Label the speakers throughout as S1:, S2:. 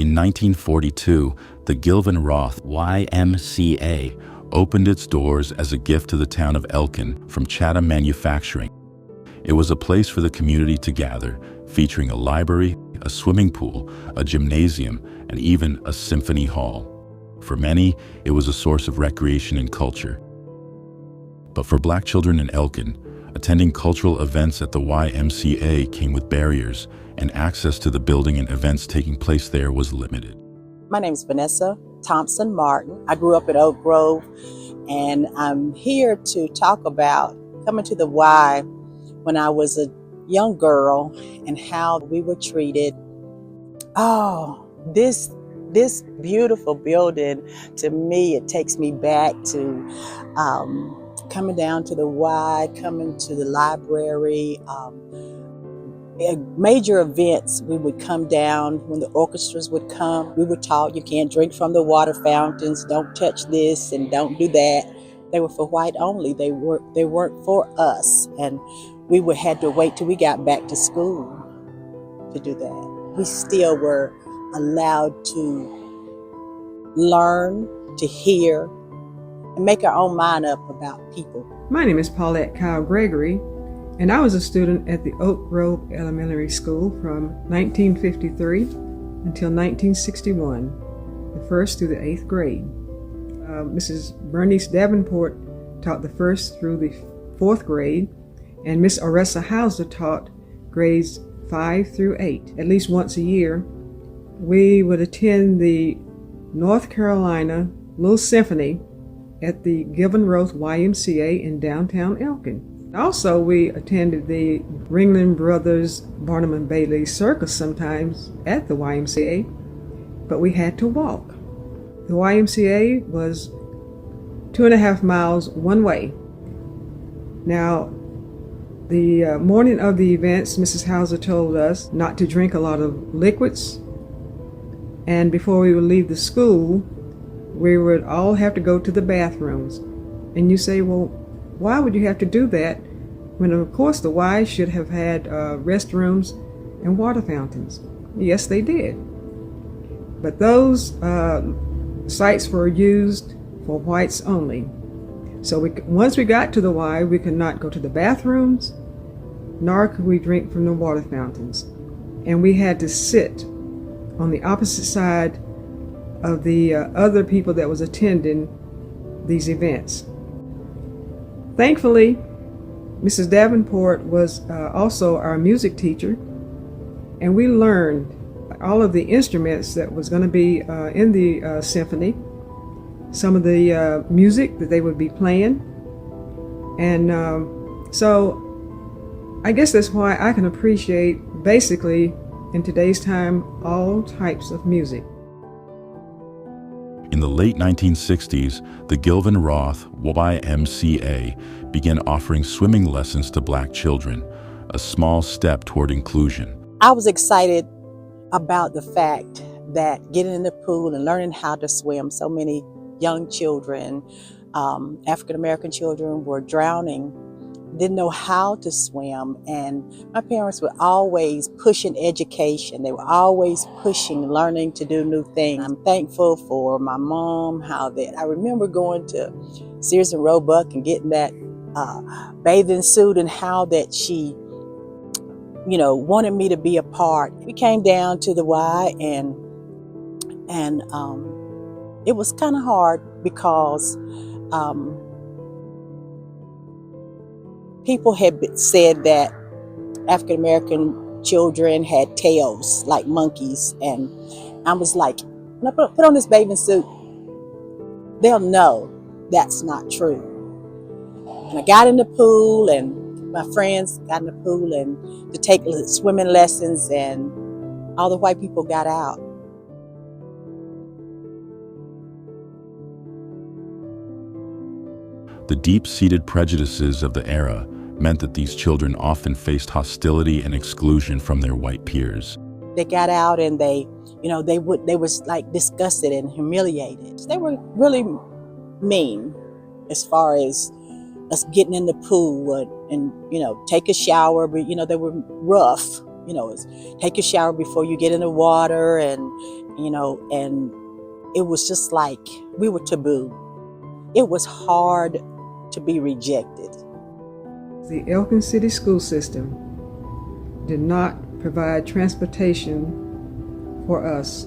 S1: In 1942, the Gilvin Roth YMCA opened its doors as a gift to the town of Elkin from Chatham Manufacturing. It was a place for the community to gather, featuring a library, a swimming pool, a gymnasium, and even a symphony hall. For many, it was a source of recreation and culture. But for Black children in Elkin, attending cultural events at the YMCA came with barriers, and access to the building and events taking place there was limited.
S2: My name is Vanessa Thompson Martin. I grew up in Oak Grove, and I'm here to talk about coming to the Y when I was a young girl and how we were treated. Oh, this beautiful building, to me, it takes me back to coming down to the Y, coming to the library. Major events, we would come down when the orchestras would come. We were taught you can't drink from the water fountains, don't touch this and don't do that. They were for white only. They weren't for us. And we had to wait till we got back to school to do that. We still were allowed to learn, to hear, and make our own mind up about people.
S3: My name is Paulette Kyle Gregory, and I was a student at the Oak Grove Elementary School from 1953 until 1961, the 1st through the 8th grade. Mrs. Bernice Davenport taught the 1st through the 4th grade, and Miss Oressa Hauser taught grades 5 through 8. At least once a year, we would attend the North Carolina Little Symphony at the Gilvin Roth YMCA in downtown Elkin. Also, we attended the Ringling Brothers Barnum and Bailey Circus sometimes at the YMCA, but we had to walk. The YMCA was 2.5 miles one way. Now, the morning of the events, Mrs. Hauser told us not to drink a lot of liquids, and before we would leave the school, we would all have to go to the bathrooms. And you say, well, why would you have to do that when, of course, the Y should have had restrooms and water fountains? Yes, they did. But those sites were used for whites only. So once we got to the Y, we could not go to the bathrooms, nor could we drink from the water fountains. And we had to sit on the opposite side of the other people that was attending these events. Thankfully, Mrs. Davenport was also our music teacher, and we learned all of the instruments that was going to be in the symphony, some of the music that they would be playing. And so I guess that's why I can appreciate, basically, in today's time, all types of music.
S1: In the late 1960s, the Gilvin Roth YMCA began offering swimming lessons to Black children, a small step toward inclusion.
S2: I was excited about the fact that getting in the pool and learning how to swim, so many young children, African-American children, were drowning, didn't know how to swim, and my parents were always pushing education. They were always pushing learning to do new things. I'm thankful for my mom, I remember going to Sears and Roebuck and getting that bathing suit, and how that she, wanted me to be a part. We came down to the Y, and it was kind of hard because people had said that African-American children had tails like monkeys, and I was like, when I put on this bathing suit, they'll know that's not true. And I got in the pool, and my friends got in the pool and to take swimming lessons, and all the white people got out.
S1: The deep-seated prejudices of the era meant that these children often faced hostility and exclusion from their white peers.
S2: They got out, and they was like disgusted and humiliated. They were really mean as far as us getting in the pool and take a shower, but they were rough. Take a shower before you get in the water, and and it was just like we were taboo. It was hard to be rejected.
S3: The Elkin City School System did not provide transportation for us,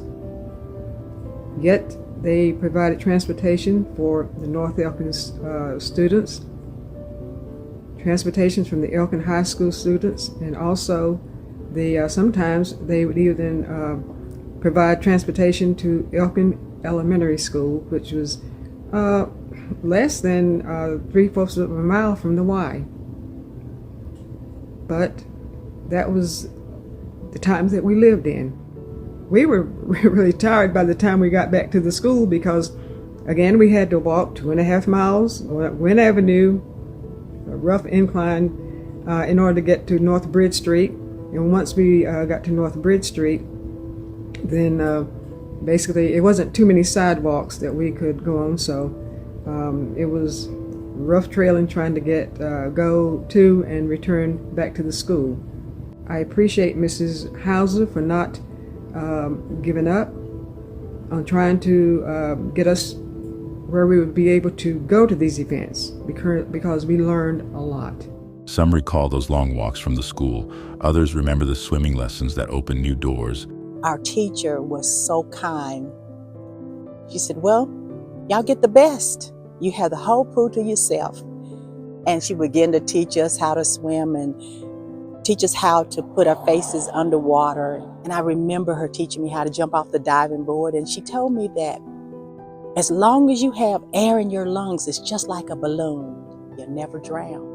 S3: yet they provided transportation for the North Elkin students, transportation from the Elkin High School students, and also sometimes they would even provide transportation to Elkin Elementary School, which was less than 3/4 of a mile from the Y. But that was the times that we lived in. We were really tired by the time we got back to the school because, again, we had to walk 2.5 miles, Wynn Avenue, a rough incline, in order to get to North Bridge Street. And once we got to North Bridge Street, then basically it wasn't too many sidewalks that we could go on, so it was rough trailing trying to go to and return back to the school. I appreciate Mrs. Hauser for not giving up on trying to get us where we would be able to go to these events because we learned a lot.
S1: Some recall those long walks from the school. Others remember the swimming lessons that opened new doors.
S2: Our teacher was so kind. She said, well, y'all get the best. You have the whole pool to yourself. And she began to teach us how to swim and teach us how to put our faces underwater. And I remember her teaching me how to jump off the diving board. And she told me that as long as you have air in your lungs, it's just like a balloon. You'll never drown.